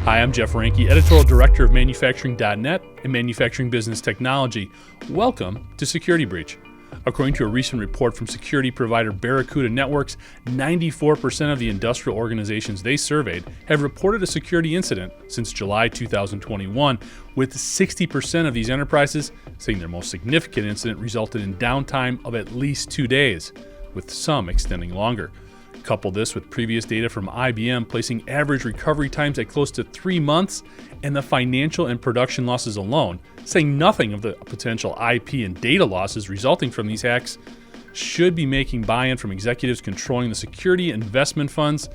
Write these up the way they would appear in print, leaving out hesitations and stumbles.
Hi, I'm Jeff Ranke, Editorial Director of Manufacturing.net and Manufacturing Business Technology. Welcome to Security Breach. According to a recent report from security provider Barracuda Networks, 94% of the industrial organizations they surveyed have reported a security incident since July 2021, with 60% of these enterprises saying their most significant incident resulted in downtime of at least 2 days, with some extending longer. Couple this with previous data from IBM placing average recovery times at close to 3 months, and the financial and production losses alone, saying nothing of the potential IP and data losses resulting from these hacks, should be making buy-in from executives controlling the security investment funds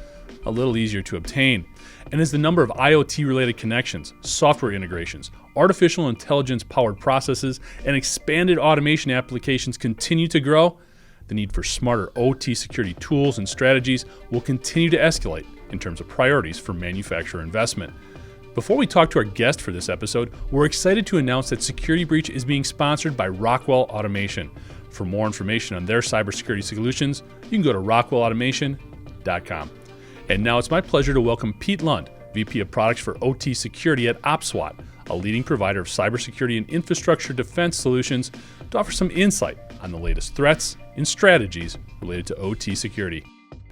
a little easier to obtain. And as the number of IoT-related connections, software integrations, artificial intelligence-powered processes, and expanded automation applications continue to grow, the need for smarter OT security tools and strategies will continue to escalate in terms of priorities for manufacturer investment. Before we talk to our guest for this episode, we're excited to announce that Security Breach is being sponsored by Rockwell Automation. For more information on their cybersecurity solutions, you can go to rockwellautomation.com. And now it's my pleasure to welcome Pete Lund, VP of Products for OT Security at OpSWAT, a leading provider of cybersecurity and infrastructure defense solutions, to offer some insight on the latest threats and strategies related to OT security.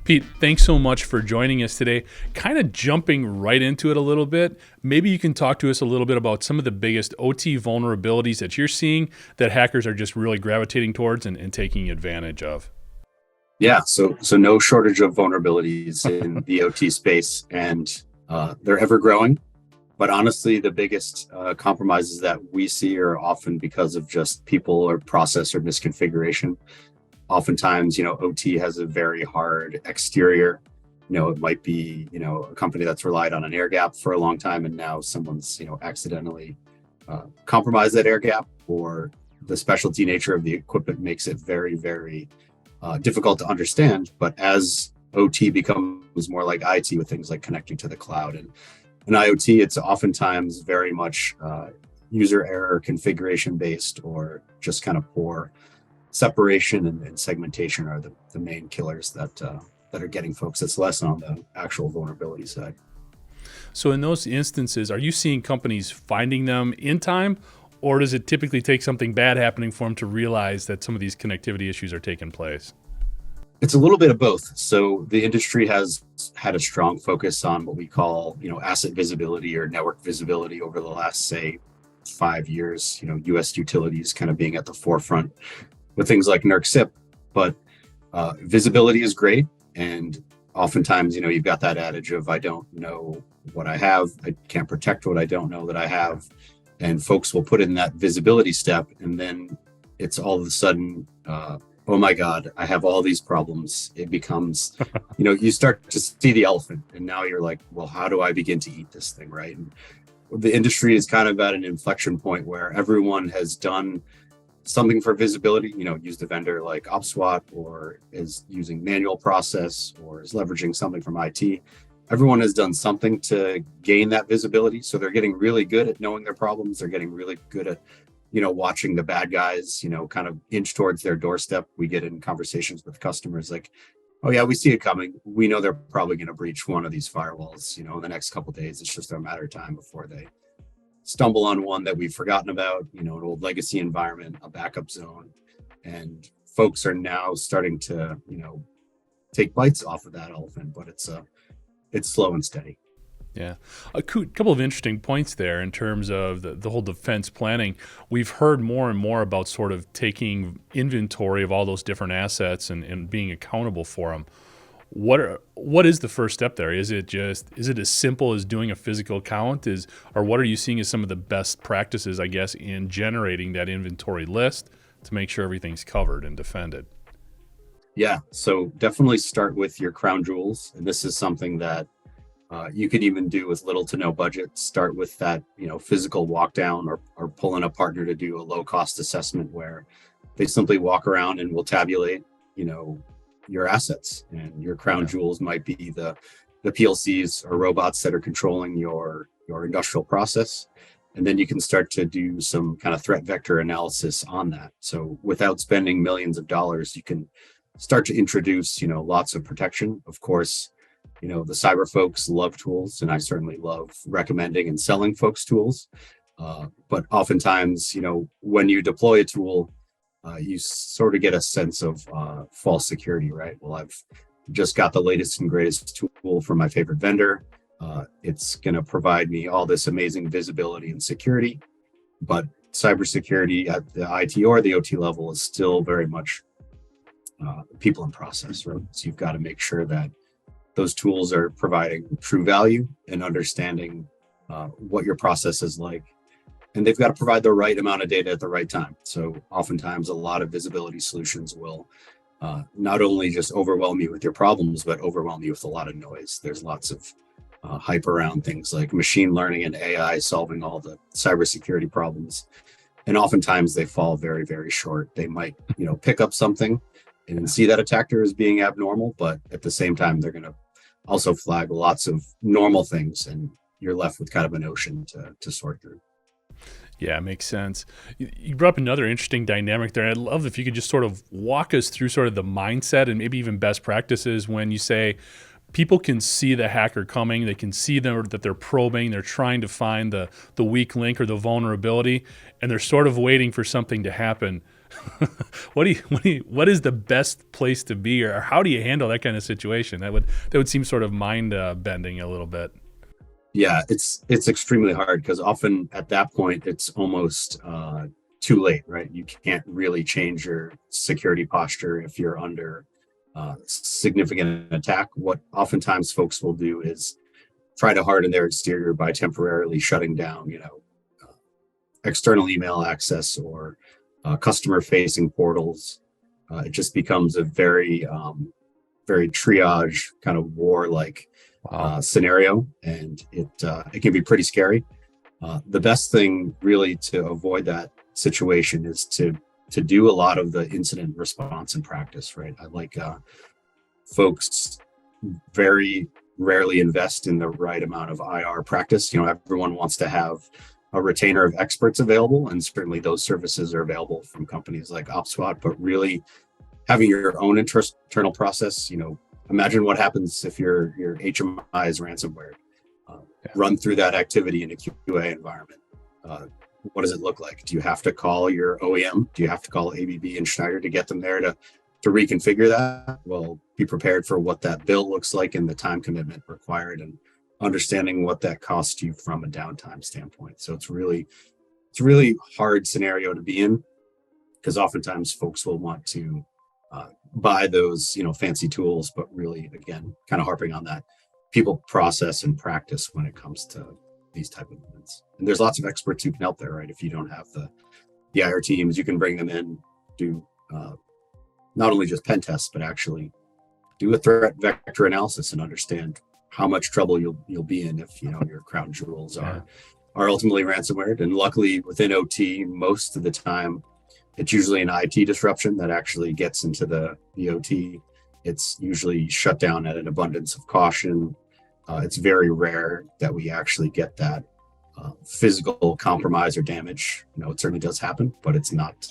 Pete, thanks so much for joining us today. Kind of jumping right into it a little bit, maybe you can talk to us a little bit about some of the biggest OT vulnerabilities that you're seeing that hackers are just really gravitating towards and taking advantage of. Yeah, so no shortage of vulnerabilities in the OT space, and they're ever growing. But honestly, the biggest compromises that we see are often because of just people or process or misconfiguration. Oftentimes, OT has a very hard exterior. It might be, a company that's relied on an air gap for a long time, and now someone's, accidentally compromised that air gap, or the specialty nature of the equipment makes it very, very difficult to understand. But as OT becomes more like IT with things like connecting to the cloud and IoT, it's oftentimes very much user error, configuration based, or just kind of poor separation and segmentation are the main killers that are getting folks. It's less on the actual vulnerability side. So in those instances, are you seeing companies finding them in time, or does it typically take something bad happening for them to realize that some of these connectivity issues are taking place? It's a little bit of both. So the industry has had a strong focus on what we call, asset visibility or network visibility over the last, say, 5 years. U.S. utilities kind of being at the forefront with things like NERC-CIP. But visibility is great, and oftentimes, you've got that adage of I don't know what I have, I can't protect what I don't know that I have, and folks will put in that visibility step, and then it's all of a sudden, oh my God, I have all these problems. It becomes, you start to see the elephant, and now you're like, well, how do I begin to eat this thing, right? And the industry is kind of at an inflection point where everyone has done something for visibility, used a vendor like OpSWAT, or is using manual process, or is leveraging something from IT. Everyone has done something to gain that visibility. So they're getting really good at knowing their problems. They're getting really good at watching the bad guys, kind of inch towards their doorstep. We get in conversations with customers like, oh yeah, we see it coming. We know they're probably going to breach one of these firewalls, in the next couple of days. It's just a matter of time before they stumble on one that we've forgotten about, an old legacy environment, a backup zone. And folks are now starting to, take bites off of that elephant, but it's slow and steady. Yeah. A couple of interesting points there in terms of the whole defense planning. We've heard more and more about sort of taking inventory of all those different assets and being accountable for them. What is the first step there? Is it as simple as doing a physical count? Or what are you seeing as some of the best practices, I guess, in generating that inventory list to make sure everything's covered and defended? Yeah. So definitely start with your crown jewels. And this is something that you could even do with little to no budget. Start with that, physical walk down, or pull in a partner to do a low cost assessment where they simply walk around and will tabulate, your assets. And your crown jewels might be the PLCs or robots that are controlling your industrial process. And then you can start to do some kind of threat vector analysis on that. So without spending millions of dollars, you can start to introduce, lots of protection. Of course, The cyber folks love tools, and I certainly love recommending and selling folks tools. But oftentimes, when you deploy a tool, you sort of get a sense of false security, right? Well, I've just got the latest and greatest tool from my favorite vendor. It's going to provide me all this amazing visibility and security, but cybersecurity at the IT or the OT level is still very much people and process, right? So you've got to make sure that those tools are providing true value and understanding what your process is like. And they've got to provide the right amount of data at the right time. So oftentimes a lot of visibility solutions will not only just overwhelm you with your problems, but overwhelm you with a lot of noise. There's lots of hype around things like machine learning and AI solving all the cybersecurity problems. And oftentimes they fall very, very short. They might, pick up something and see that attacker as being abnormal, but at the same time, they're going to also flag lots of normal things, and you're left with kind of an ocean to sort through. Yeah, it makes sense. You brought up another interesting dynamic there. I'd love if you could just sort of walk us through sort of the mindset and maybe even best practices when you say people can see the hacker coming, they can see that they're probing, they're trying to find the weak link or the vulnerability, and they're sort of waiting for something to happen. What is the best place to be, or how do you handle that kind of situation? That would seem sort of mind bending a little bit. Yeah, it's extremely hard because often at that point it's almost too late, right? You can't really change your security posture if you're under significant attack. What oftentimes folks will do is try to harden their exterior by temporarily shutting down, external email access or customer-facing portals. It just becomes a very, very triage kind of war-like scenario, and it can be pretty scary. The best thing really to avoid that situation is to do a lot of the incident response in practice, right? I like folks very rarely invest in the right amount of IR practice. Everyone wants to have a retainer of experts available, and certainly those services are available from companies like OpSpot, but really having your own internal process, imagine what happens if your HMI is ransomware. Run through that activity in a QA environment. What does it look like? Do you have to call your OEM? Do you have to call ABB and Schneider to get them there to reconfigure that? Well, be prepared for what that bill looks like and the time commitment required, and understanding what that costs you from a downtime standpoint. So it's really hard scenario to be in, because oftentimes folks will want to buy those fancy tools, but really, again, kind of harping on that people, process, and practice when it comes to these type of events. And there's lots of experts who can help there, right? If you don't have the IR teams, you can bring them in, do not only just pen tests, but actually do a threat vector analysis and understand how much trouble you'll be in if your crown jewels are ultimately ransomware. And luckily within OT, most of the time it's usually an IT disruption that actually gets into the OT. It's usually shut down at an abundance of caution. It's very rare that we actually get that physical compromise or damage. It certainly does happen, but it's not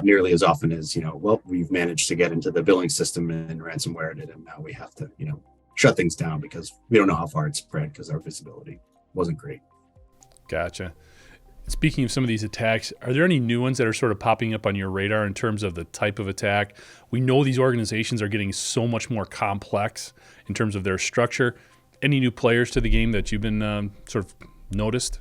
nearly as often as we've managed to get into the billing system and ransomware it, and now we have to shut things down because we don't know how far it's spread because our visibility wasn't great. Gotcha. Speaking of some of these attacks, are there any new ones that are sort of popping up on your radar in terms of the type of attack? We know these organizations are getting so much more complex in terms of their structure. Any new players to the game that you've been sort of noticed?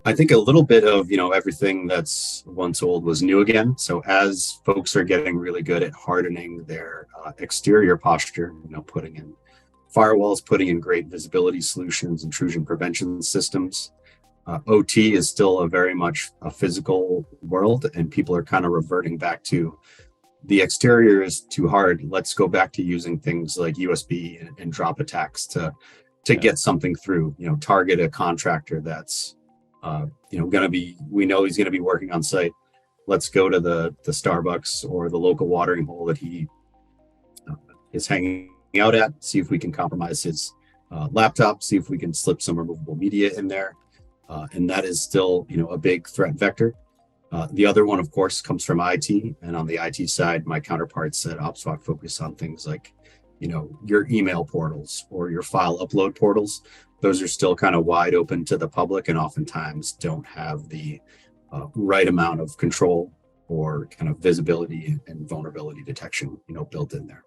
I think a little bit of, everything that's once old was new again. So as folks are getting really good at hardening their exterior posture, putting in firewalls, putting in great visibility solutions, intrusion prevention systems, OT is still a very much a physical world, and people are kind of reverting back to the exterior is too hard. Let's go back to using things like USB and drop attacks to get something through. Target a contractor that's we know he's going to be working on site. Let's go to the Starbucks or the local watering hole that he is hanging out at. See if we can compromise his laptop. See if we can slip some removable media in there. And that is still, a big threat vector. The other one, of course, comes from IT. And on the IT side, my counterparts at OpSpot focus on things like your email portals or your file upload portals. Those are still kind of wide open to the public and oftentimes don't have the right amount of control or kind of visibility and vulnerability detection, built in there.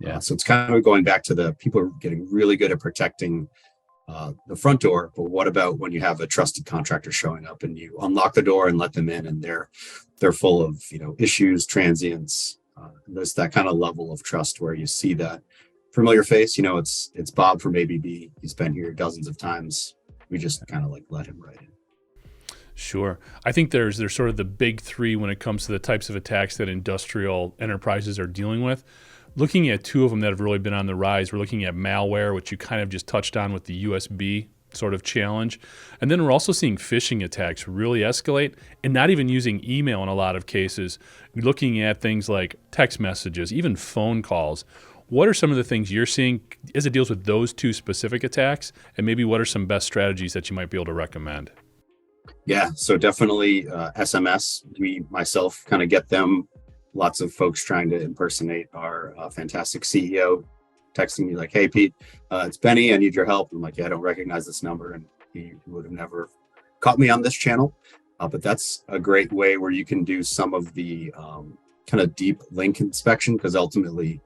Yeah. So it's kind of going back to the people are getting really good at protecting the front door, but what about when you have a trusted contractor showing up and you unlock the door and let them in, and they're full of issues, transients. There's that kind of level of trust where you see that familiar face. It's Bob from ABB. He's been here dozens of times. We just kind of let him right in. Sure. I think there's sort of the big three when it comes to the types of attacks that industrial enterprises are dealing with. Looking at two of them that have really been on the rise, we're looking at malware, which you kind of just touched on with the USB sort of challenge. And then we're also seeing phishing attacks really escalate, and not even using email in a lot of cases. Looking at things like text messages, even phone calls. What are some of the things you're seeing as it deals with those two specific attacks? And maybe what are some best strategies that you might be able to recommend? Yeah, so definitely SMS. Myself kind of get them. Lots of folks trying to impersonate our fantastic CEO, texting me like, "Hey, Pete, it's Benny. I need your help." I'm like, "Yeah, I don't recognize this number," and he would have never caught me on this channel. But that's a great way where you can do some of the kind of deep link inspection, because ultimately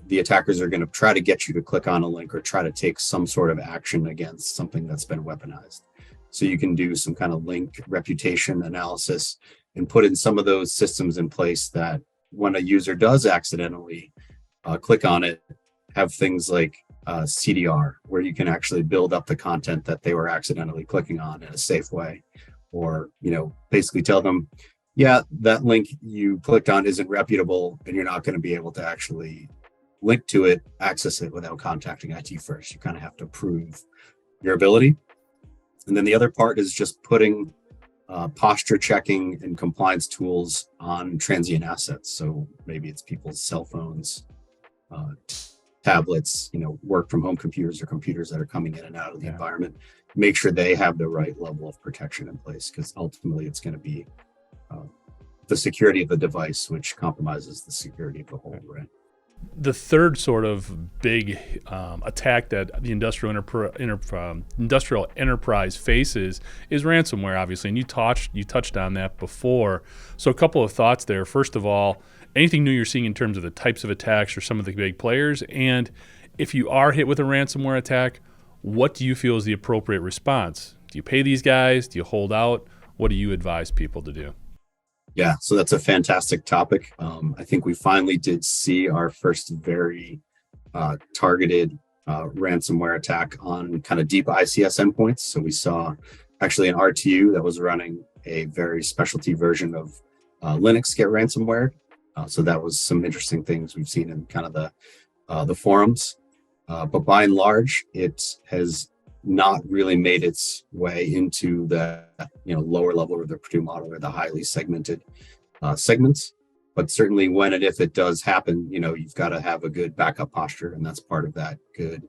the attackers are going to try to get you to click on a link or try to take some sort of action against something that's been weaponized. So you can do some kind of link reputation analysis and put in some of those systems in place that when a user does accidentally click on it, have things like CDR, where you can actually build up the content that they were accidentally clicking on in a safe way, or basically tell them, yeah, that link you clicked on isn't reputable and you're not going to be able to actually link to it, access it without contacting IT first. You kind of have to prove your ability. And then the other part is just putting posture checking and compliance tools on transient assets. So maybe it's people's cell phones, tablets, work from home computers or computers that are coming in and out of the environment. Make sure they have the right level of protection in place, because ultimately it's going to be the security of the device, which compromises the security of the whole, right? The third sort of big attack that the industrial enterprise faces is ransomware, obviously, and you touched on that before. So a couple of thoughts there. First of all, anything new you're seeing in terms of the types of attacks or some of the big players, and if you are hit with a ransomware attack, what do you feel is the appropriate response? Do you pay these guys? Do you hold out? What do you advise people to do? Yeah, so that's a fantastic topic. I think we finally did see our first very targeted ransomware attack on kind of deep ICS endpoints. So we saw actually an RTU that was running a very specialty version of Linux get ransomware. So that was some interesting things we've seen in kind of the forums. But by and large, it has not really made its way into the lower level of the Purdue model or the highly segmented segments. But certainly when and if it does happen, you've got to have a good backup posture, and that's part of that good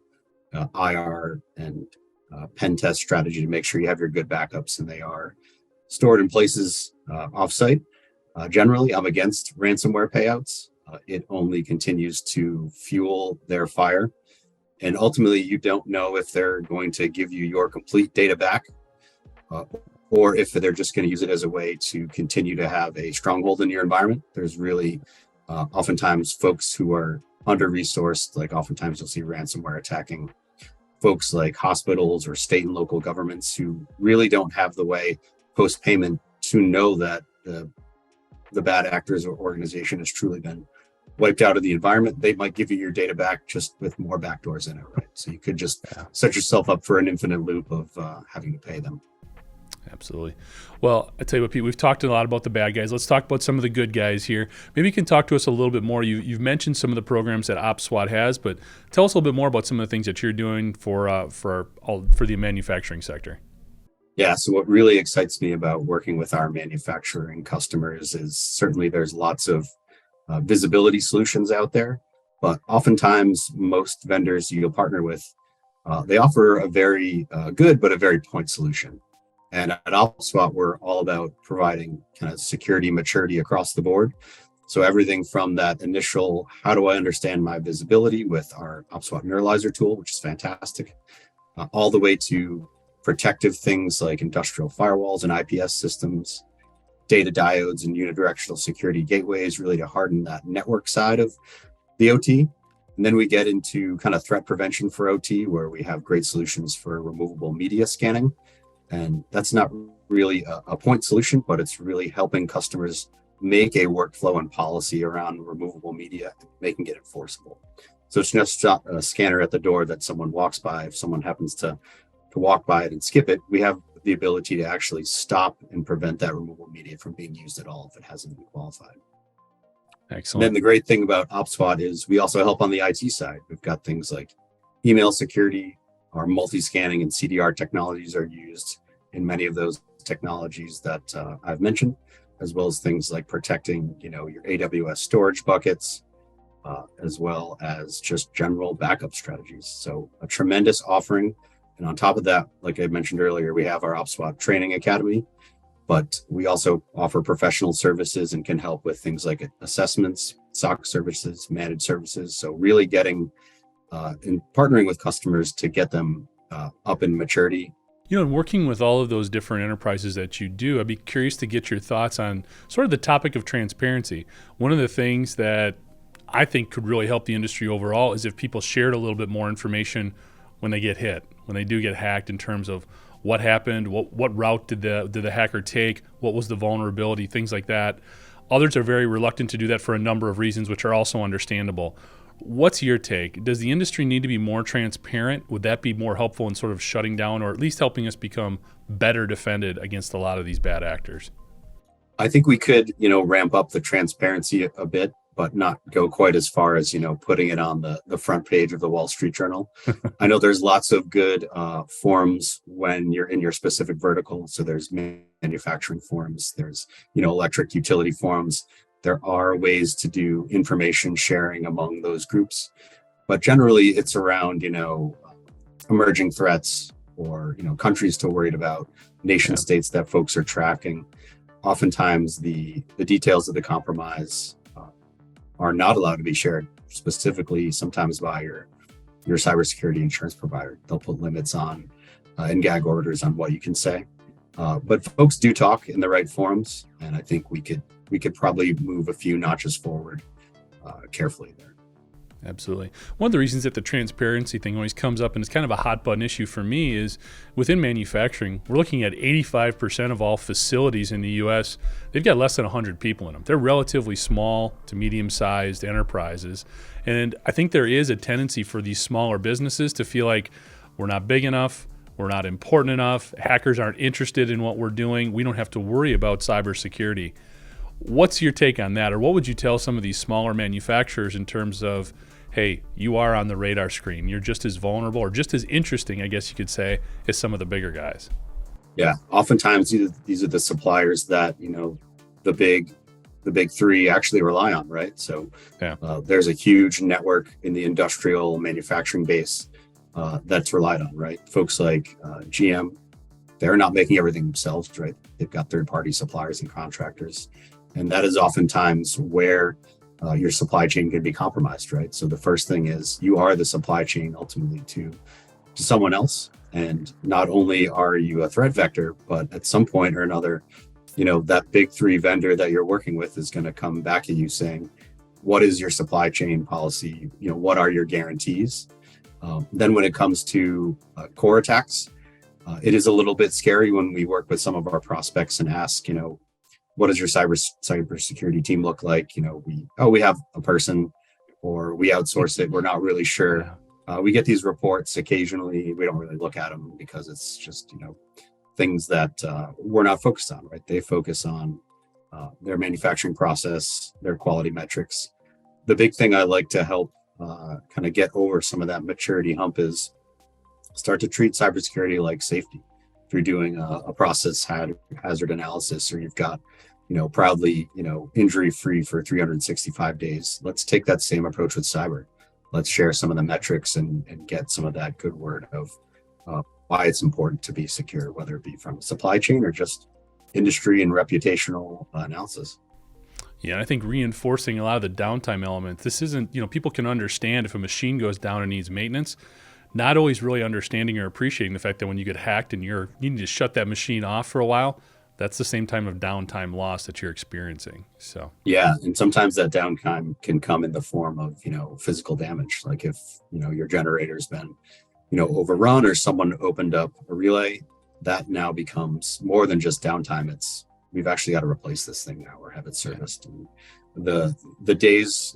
IR and pen test strategy to make sure you have your good backups and they are stored in places offsite. Generally, I'm against ransomware payouts. It only continues to fuel their fire. And ultimately, you don't know if they're going to give you your complete data back or if they're just going to use it as a way to continue to have a stronghold in your environment. There's really oftentimes folks who are under-resourced, like oftentimes you'll see ransomware attacking folks like hospitals or state and local governments who really don't have the way post-payment to know that the bad actors or organization has truly been wiped out of the environment. They might give you your data back just with more backdoors in it, right? So you could just set yourself up for an infinite loop of having to pay them. Absolutely. Well, I tell you what, Pete, we've talked a lot about the bad guys. Let's talk about some of the good guys here. Maybe you can talk to us a little bit more. You've mentioned some of the programs that OpSWAT has, but tell us a little bit more about some of the things that you're doing for the manufacturing sector. Yeah, so what really excites me about working with our manufacturing customers is certainly there's lots of visibility solutions out there, but oftentimes most vendors you'll partner with, they offer a very good but a very point solution. And at OpSWAT, we're all about providing kind of security maturity across the board. So everything from that initial, how do I understand my visibility with our OpSWAT Neuralizer tool, which is fantastic, all the way to protective things like industrial firewalls and IPS systems, data diodes and unidirectional security gateways, really to harden that network side of the OT. And then we get into kind of threat prevention for OT, where we have great solutions for removable media scanning. And that's not really a point solution, but it's really helping customers make a workflow and policy around removable media, making it enforceable. So it's just not a scanner at the door that someone walks by. If someone happens to walk by it and skip it, we have the ability to actually stop and prevent that removable media from being used at all if it hasn't been qualified. Excellent. And then the great thing about OpSWAT is we also help on the IT side. We've got things like email security. Our multi-scanning and CDR technologies are used in many of those technologies that I've mentioned, as well as things like protecting, your AWS storage buckets, as well as just general backup strategies. So a tremendous offering. And on top of that, like I mentioned earlier, we have our OpSWAT Training Academy, but we also offer professional services and can help with things like assessments, SOC services, managed services. So really getting and partnering with customers to get them up in maturity. And working with all of those different enterprises that you do, I'd be curious to get your thoughts on sort of the topic of transparency. One of the things that I think could really help the industry overall is if people shared a little bit more information when they get hit, when they do get hacked, in terms of what happened, what route did the hacker take, what was the vulnerability, things like that. Others are very reluctant to do that for a number of reasons, which are also understandable. What's your take? Does the industry need to be more transparent? Would that be more helpful in sort of shutting down, or at least helping us become better defended against a lot of these bad actors? I think we could, ramp up the transparency a bit, but not go quite as far as, putting it on the front page of the Wall Street Journal. I know there's lots of good forums when you're in your specific vertical. So there's manufacturing forums, there's, electric utility forums. There are ways to do information sharing among those groups, but generally it's around, emerging threats or, countries to worry about, nation states that folks are tracking. Oftentimes the details of the compromise are not allowed to be shared, specifically sometimes by your cybersecurity insurance provider. They'll put limits on and gag orders on what you can say. But folks do talk in the right forums, and I think we could probably move a few notches forward carefully there. Absolutely. One of the reasons that the transparency thing always comes up, and it's kind of a hot button issue for me, is within manufacturing, we're looking at 85% of all facilities in the U.S. They've got less than 100 people in them. They're relatively small to medium-sized enterprises. And I think there is a tendency for these smaller businesses to feel like we're not big enough, we're not important enough, hackers aren't interested in what we're doing, we don't have to worry about cybersecurity. What's your take on that? Or what would you tell some of these smaller manufacturers in terms of, hey, you are on the radar screen, you're just as vulnerable or just as interesting, I guess you could say, as some of the bigger guys? Yeah, oftentimes these are the suppliers that, the big three actually rely on, right? So there's a huge network in the industrial manufacturing base that's relied on, right? Folks like GM, they're not making everything themselves, right? They've got third-party suppliers and contractors. And that is oftentimes where your supply chain can be compromised, right? So the first thing is you are the supply chain ultimately to someone else. And not only are you a threat vector, but at some point or another, that big three vendor that you're working with is going to come back at you saying, what is your supply chain policy? What are your guarantees? Then when it comes to core attacks, it is a little bit scary when we work with some of our prospects and ask, what does your cybersecurity team look like? We have a person, or we outsource it. We're not really sure. We get these reports occasionally. We don't really look at them because it's just, things that we're not focused on, right? They focus on their manufacturing process, their quality metrics. The big thing I like to help kind of get over some of that maturity hump is start to treat cybersecurity like safety. If you're doing a process hazard analysis, or you've got, proudly, injury-free for 365 days, let's take that same approach with cyber. Let's share some of the metrics and get some of that good word of why it's important to be secure, whether it be from supply chain or just industry and reputational analysis. Yeah, and I think reinforcing a lot of the downtime elements. This isn't, people can understand if a machine goes down and needs maintenance, not always really understanding or appreciating the fact that when you get hacked and you need to shut that machine off for a while, that's the same time of downtime loss that you're experiencing. So Yeah, and sometimes that downtime can come in the form of, physical damage. Like if, your generator's been, overrun or someone opened up a relay, that now becomes more than just downtime. We've actually got to replace this thing now or have it serviced. And the days,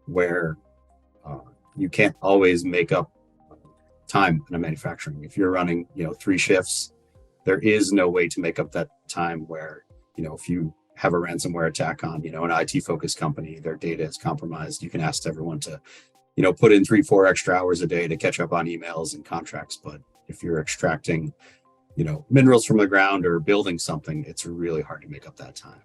where you can't always make up time in a manufacturing. If you're running, 3 shifts, there is no way to make up that time where, if you have a ransomware attack on, an IT focused company, their data is compromised. You can ask everyone to, put in 3-4 extra hours a day to catch up on emails and contracts. But if you're extracting, minerals from the ground or building something, it's really hard to make up that time.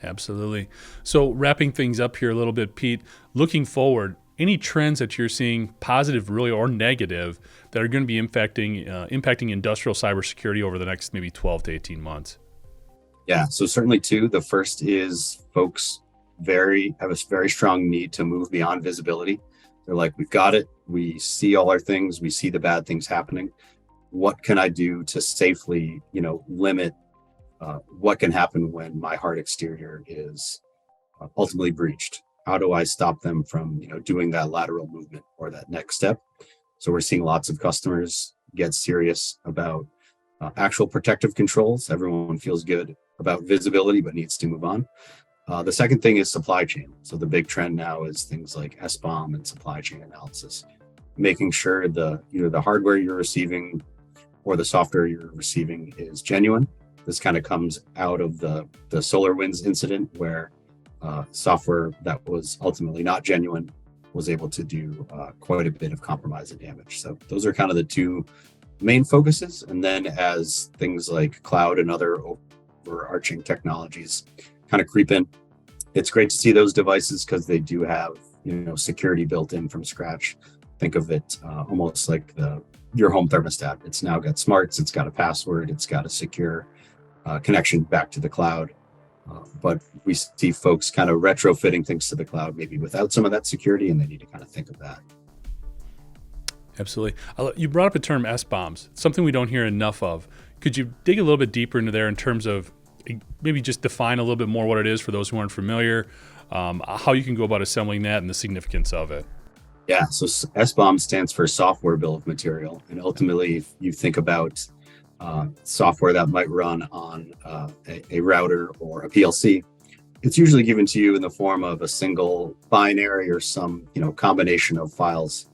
Absolutely. So wrapping things up here a little bit, Pete, looking forward, any trends that you're seeing, positive really or negative, that are going to be impacting industrial cybersecurity over the next maybe 12 to 18 months? Yeah, so certainly two. The first is folks have a very strong need to move beyond visibility. They're like, we've got it. We see all our things. We see the bad things happening. What can I do to safely, limit what can happen when my hard exterior is ultimately breached? How do I stop them from, doing that lateral movement or that next step? So we're seeing lots of customers get serious about actual protective controls. Everyone feels good about visibility, but needs to move on. The second thing is supply chain. So the big trend now is things like SBOM and supply chain analysis, making sure either the hardware you're receiving or the software you're receiving is genuine. This kind of comes out of the SolarWinds incident where software that was ultimately not genuine was able to do quite a bit of compromise and damage. So those are kind of the two main focuses. And then as things like cloud and other overarching technologies kind of creep in, it's great to see those devices because they do have, security built in from scratch. Think of it almost like your home thermostat. It's now got smarts, it's got a password, it's got a secure connection back to the cloud. But we see folks kind of retrofitting things to the cloud, maybe without some of that security, and they need to kind of think of that. Absolutely. You brought up the term SBOMs, something we don't hear enough of. Could you dig a little bit deeper into there in terms of maybe just define a little bit more what it is for those who aren't familiar, how you can go about assembling that and the significance of it? Yeah, so SBOM stands for software bill of material. And ultimately, if you think about software that might run on a router or a PLC, it's usually given to you in the form of a single binary or some combination of files.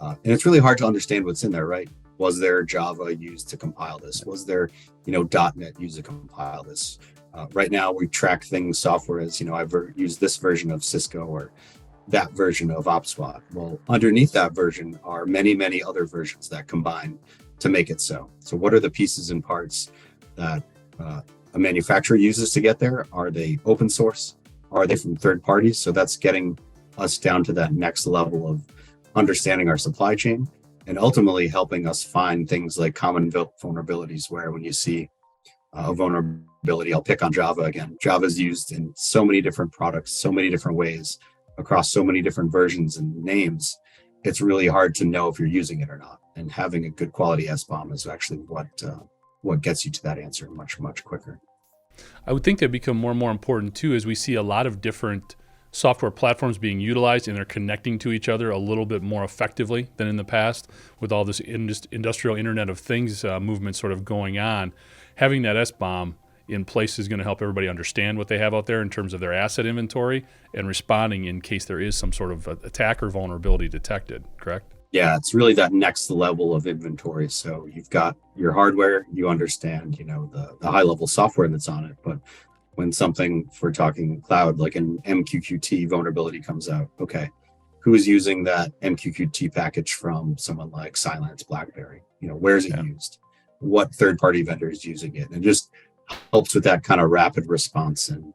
And it's really hard to understand what's in there, right? Was there Java used to compile this? Was there, .NET used to compile this? Right now, we track things software as, I've used this version of Cisco or that version of OpSpot. Well, underneath that version are many, many other versions that combine to make it so. So what are the pieces and parts that a manufacturer uses to get there? Are they open source? Are they from third parties? So that's getting us down to that next level of understanding our supply chain and ultimately helping us find things like common vulnerabilities where when you see a vulnerability, I'll pick on Java again. Java is used in so many different products, so many different ways across so many different versions and names. It's really hard to know if you're using it or not. And having a good quality SBOM is actually what gets you to that answer much, much quicker. I would think that become more and more important too as we see a lot of different software platforms being utilized and they're connecting to each other a little bit more effectively than in the past with all this industrial Internet of Things movement sort of going on. Having that SBOM in place is going to help everybody understand what they have out there in terms of their asset inventory and responding in case there is some sort of attack or vulnerability detected, correct? Yeah, it's really that next level of inventory. So you've got your hardware, you understand, the high level software that's on it. But when something, if we're talking cloud, like an MQQT vulnerability comes out, okay, who's using that MQQT package from someone like Cylance, BlackBerry? Where is it used? What third-party vendor is using it? And just helps with that kind of rapid response and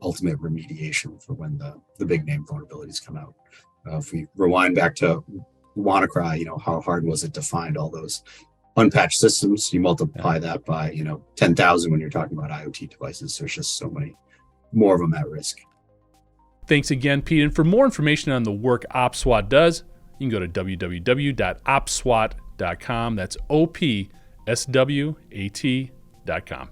ultimate remediation for when the big name vulnerabilities come out. If we rewind back to WannaCry, how hard was it to find all those unpatched systems? You multiply that by 10,000 when you're talking about IoT devices. There's just so many more of them at risk. Thanks again, Pete. And for more information on the work OpSWAT does, you can go to www.opswat.com. That's OPSWAT.com.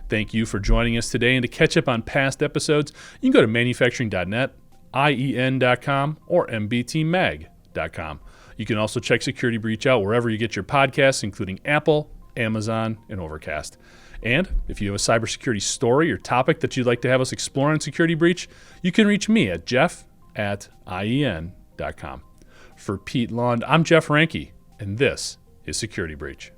Thank you for joining us today. And to catch up on past episodes, you can go to manufacturing.net, IEN.com, or mbtmag.com. You can also check Security Breach out wherever you get your podcasts, including Apple, Amazon, and Overcast. And if you have a cybersecurity story or topic that you'd like to have us explore on Security Breach, you can reach me at jeff@ien.com. For Pete Lund, I'm Jeff Ranke, and this is Security Breach.